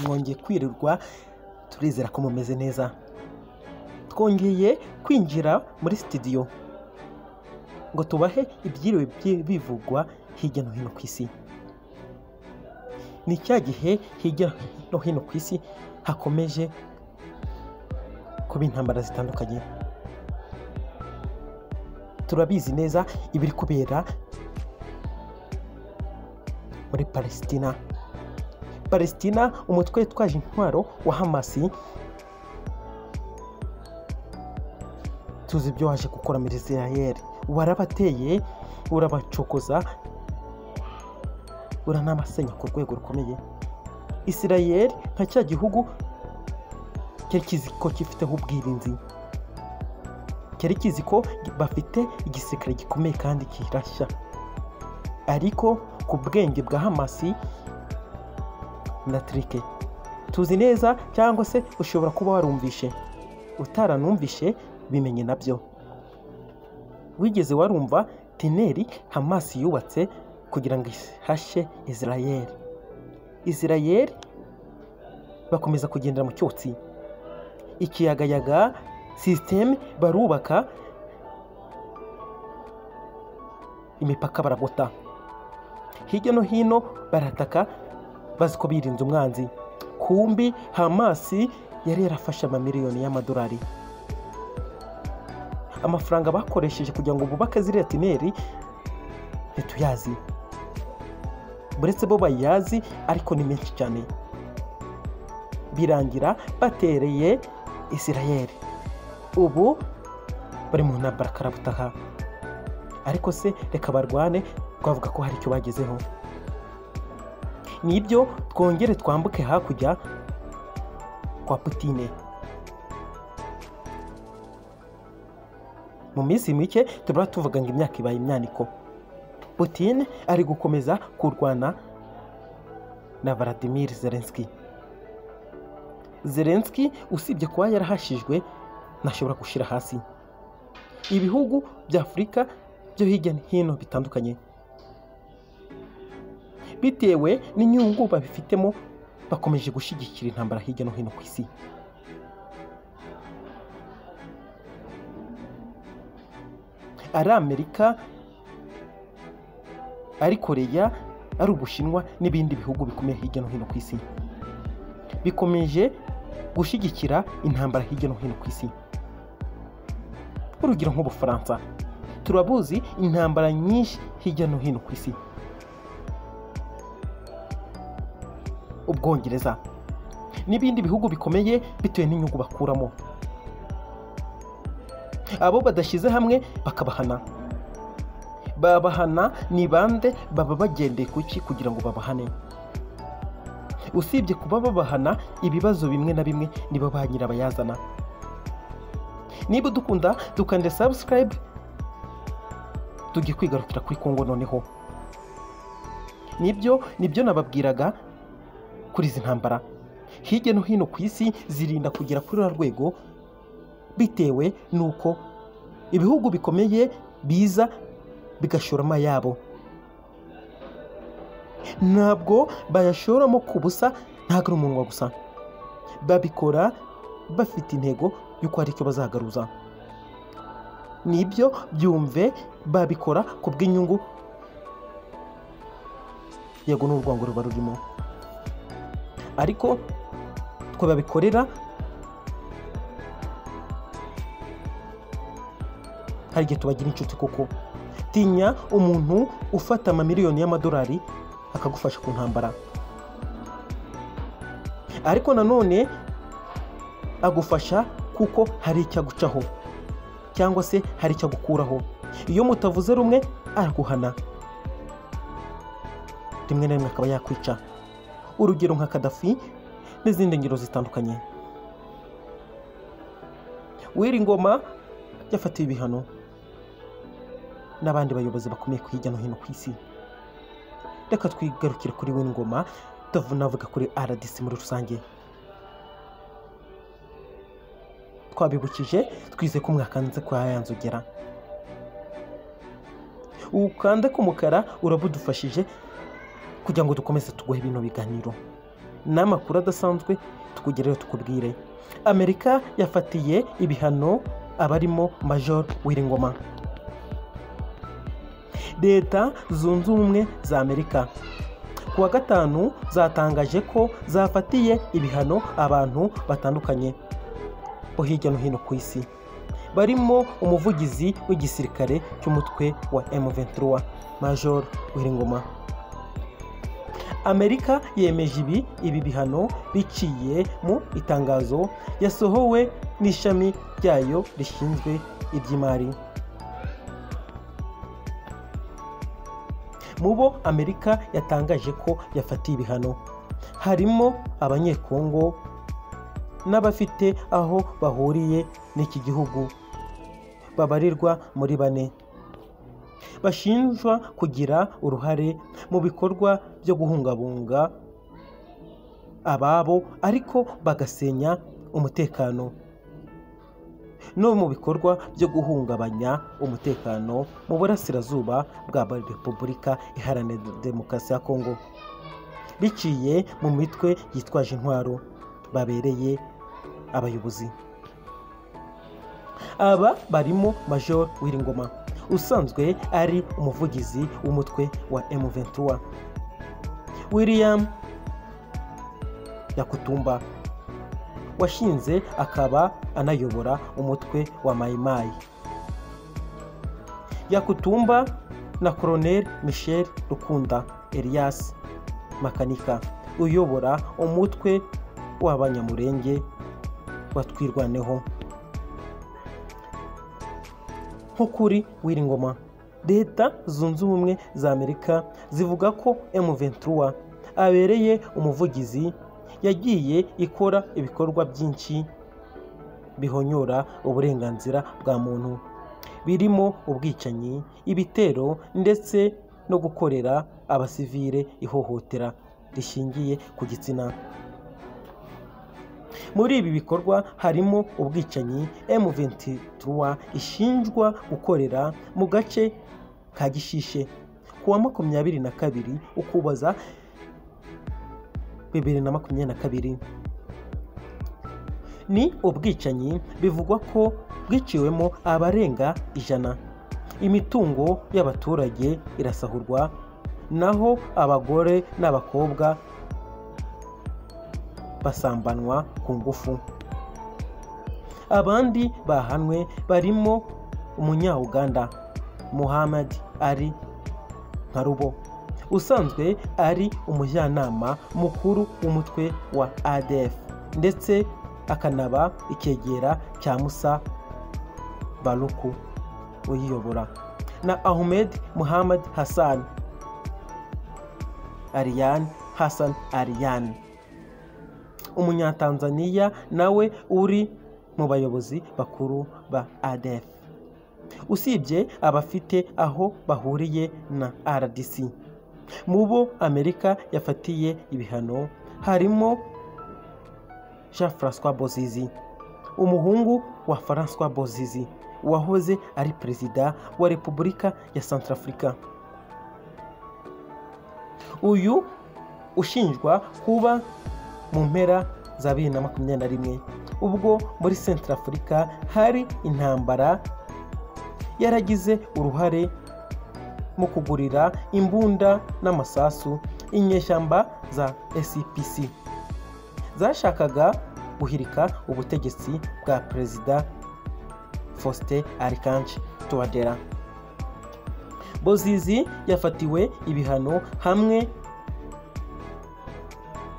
mwongeye kwirirwa, turizera ko mumeze neza. Twongeye kwinjira muri studio ngo tubahe ibyiriwe bivugwa hirya no hino ku isi. Ni cya gihe hirya no hino ku isi hakomeje kuba intambara zitandukanye. Turabizi neza ibiri kubera muri Palestina, umutwe witwaje intwaro wa Hamas. Tuzi ibyo waje gukora muri Israel, warabateye, urabacokoza, uranamasenya ku rwego rukomeye. Israel nka cya gihugu cyari kizi ko gifiteho ubwirinzi, cyari kizi ko bafite igisirikare gikomeye kandi kirashya, ariko ku bwenge bwa Hamas na trike tuzi neza, cyangwa se ushobora kuba warumvishe, utaranumvishe bimenye nabyo. Wigeze warumva tineri Hamas yubatse kugira ngo ihashe Israel bakomeza kugendera mu cyotsi, ikiyagayaga system barubaka, imipaka baragota, hirya no hino barataka, bazi ko birinze umwanzi. Kumbi Hamas yari yarafashe amamiliyoni y'amadolari, amafaranga bakoresheje kugira ngo bubake ziriya tineri ntituyazi, buretse bo bayazi, ariko ni menshi cyane. Birangira batereye Israel, ubu bari mu ntambara karabutaha. Ariko se reka barwane, twavuga ko hari icyo bagezeho. Nibyo, twongere twambuke hakurya kwa Putin. Mu minsi mike tubura tuvuga ngo imyaka ibaye imyaniko. Putin ari gukomeza kurwana na Vladimir Zelensky usibye kuba yarahashijwe, ntashobora gushyira hasi. Ibihugu bya Afurika byo hirya no hino bitandukanye, bitewe n'inyungu babifitemo, bakomeje gushyigikira intambara hirya no hino ku isi. Ari Amerika, ari Koreya, ari Ubushinwa n'ibindi bihugu bikomeye hirya no hino ku isi bikomeje gushyigikira intambara hirya no hino ku isi. Urugero nk'Ubufaransa, turabuzi intambara nyinshi hirya no hino ku isi. Ubwongereza n'ibindi bihugu bikomeye bitewe n'inyungu bakuramo. Abo badashyize hamwe bakabahana, babahana ni bande? Baba bagendeye kuki kugira ngo babahane? Usibye kuba babahana, ibibazo bimwe na bimwe nibo ba nyirabayazana. Niba dukunda dukande subscribe, tugiye kwigarukira kuri Kongo noneho. Nibyo nababwiraga kuri izi ntambara hirya no hino ku isi zirinda kugera kuri rwego, bitewe nuko ibihugu bikomeye biza bigashoramo yabo. Ntabwo bayashoramo ku busa, ntabwo ari umunwa gusa, babikora bafite intego y'uko hari icyo bazagaruza. Nibyo byumve, babikora ku bw'inyungu, yego n'urwango ruba rurimo, ariko twe babikorera hari igihe tubagira inshuti. Kuko tinya umuntu ufata amamiliyoni y'amadolari akagufasha ku ntambara, ariko nanone agufasha kuko hari icyo agucaho cyangwa se hari icyo agukuraho. Iyo mutavuze rumwe araguhana, rimwe na rimwe akaba yakwica. Urugero nka Gaddafi n'izindi ngero zitandukanye. Ngoma yafatiwe ibihano n'abandi bayobozi bakomeye hirya no hino ku isi. Reka twigarukire kuri Ngoma, tuvunavuga kuri RDC muri rusange. Twabibukije, twize ko mwakanze kwa yanzogera, ukande k'umukara urabudufashije kugira ngo dukomeze tuguhe bino biganiro. n'amakuru adasanzwe tukugereho tukubwire. Amerika yafatiye ibihano abarimo Major Wiringoma. Leta Zunze Ubumwe za Amerika kuwa gatanu zatangaje ko zafatiye ibihano abantu batandukanye bo hirya no hino ku isi, barimo umuvugizi w'igisirikare cy'umutwe wa M23 Major Wiringoma. Amerika yemeje ibi bihano biciye mu itangazo yasohowe n'ishami ryayo rishinzwe iby'imari. Mu bo Amerika yatangaje ko yafatiye ibihano harimo abanyekongo n'abafite aho bahuriye n'iki gihugu babarirwa muri 4 bashinjwa kugira uruhare mu bikorwa byo guhungabunga ababo ariko bagasenya umutekano no mu bikorwa byo guhungabanya umutekano mu burasirazuba bwa Repubulika Iharanira Demokarasi ya Kongo biciye mu mitwe yitwaje intwaro babereye abayobozi. Aba barimo Major Wiringoma usanzwe ari umuvugizi w'umutwe wa M23, William Yakutumba washinze akaba anayobora umutwe wa Mai Mai. Yakutumba na Colonel Michel Rukunda Elias Makanika uyobora umutwe w'abanyamurenge watwirwaneho. Nko kuri Wiringoma, Leta Zunze Ubumwe za Amerika zivuga ko M23 abereye umuvugizi yagiye ikora ibikorwa byinshi bihonyora uburenganzira bwa muntu, birimo ubwicanyi, ibitero ndetse no gukorera abasivile ihohotera rishingiye ku gitsina. Muri ibi bikorwa harimo ubwicanyi M23 ishinjwa gukorera mu gace ka Gishishe kuwa 22 Ukuboza 2022. Ni ubwicanyi bivugwa ko bwiciwemo abarenga 100, imitungo y'abaturage irasahurwa, naho abagore n'abakobwa basambanwa ku ngufu. Abandi bahanwe barimo Umunya-Uganda Muhammad Ali Nkarubo usanzwe ari umujyanama mukuru w'umutwe wa ADF ndetse akanaba icyegera cya Musa Baluku uyiyobora, na Ahmed Muhammad Hassan Arian Umunyatanzania nawe uri mu bayobozi bakuru ba ADF. Usibye abafite aho bahuriye na RDC, mu bo Amerika yafatiye ibihano harimo Jean-François Bozizi, umuhungu wa François Bozizi wahoze ari perezida wa Repubulika ya Centrafrica. Uyu ushinjwa kuba mu mpera za 2021 ubwo muri Centrafrica hari intambara yaragize uruhare mu kugurira imbunda n'amasasu inyeshyamba za SPC zashakaga guhirika ubutegetsi bwa Perezida Faustin Archange Touadera. Bozizi yafatiwe ibihano hamwe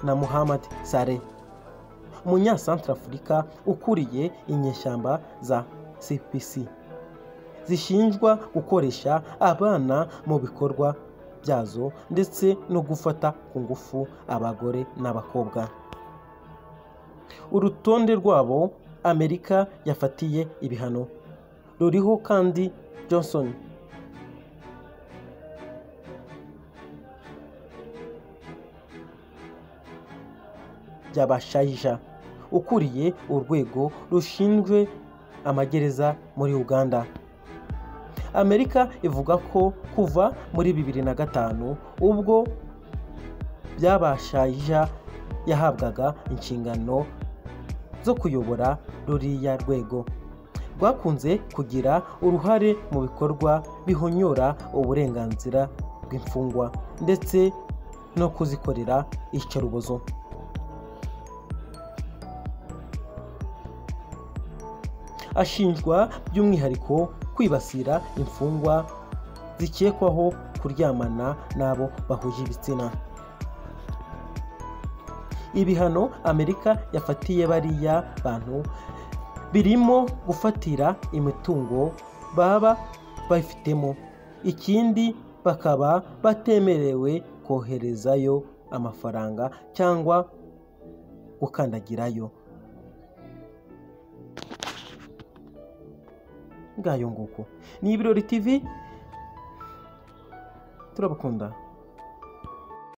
na Muhammad Saleh, Umunya Centrafrica ukuriye inyeshyamba za CPC zishinjwa gukoresha abana mu bikorwa byazo ndetse no gufata ku ngufu abagore n'abakobwa. Urutonde rwabo Amerika yafatiye ibihano ruriho kandi Johnson Byabashayija ukuriye urwego rushinzwe amagereza muri Uganda. Amerika ivuga ko kuva muri 2005 ubwo Byabashayija yahabwaga inshingano zo kuyobora ruriya rwego rwakunze kugira uruhare mu bikorwa bihonyora uburenganzira bw'imfungwa ndetse no kuzikorera iyicarubozo. Ashinjwa by'umwihariko kwibasira imfungwa zikekwaho kuryamana n'abo bahuje ibitsina. Ibihano Amerika yafatiye bariya bantu birimo gufatira imitungo baba bayifitemo, ikindi bakaba batemerewe koherezayo amafaranga cyangwa gukandagirayo. Ngayo nguko ni Ibirori TV, turabakunda.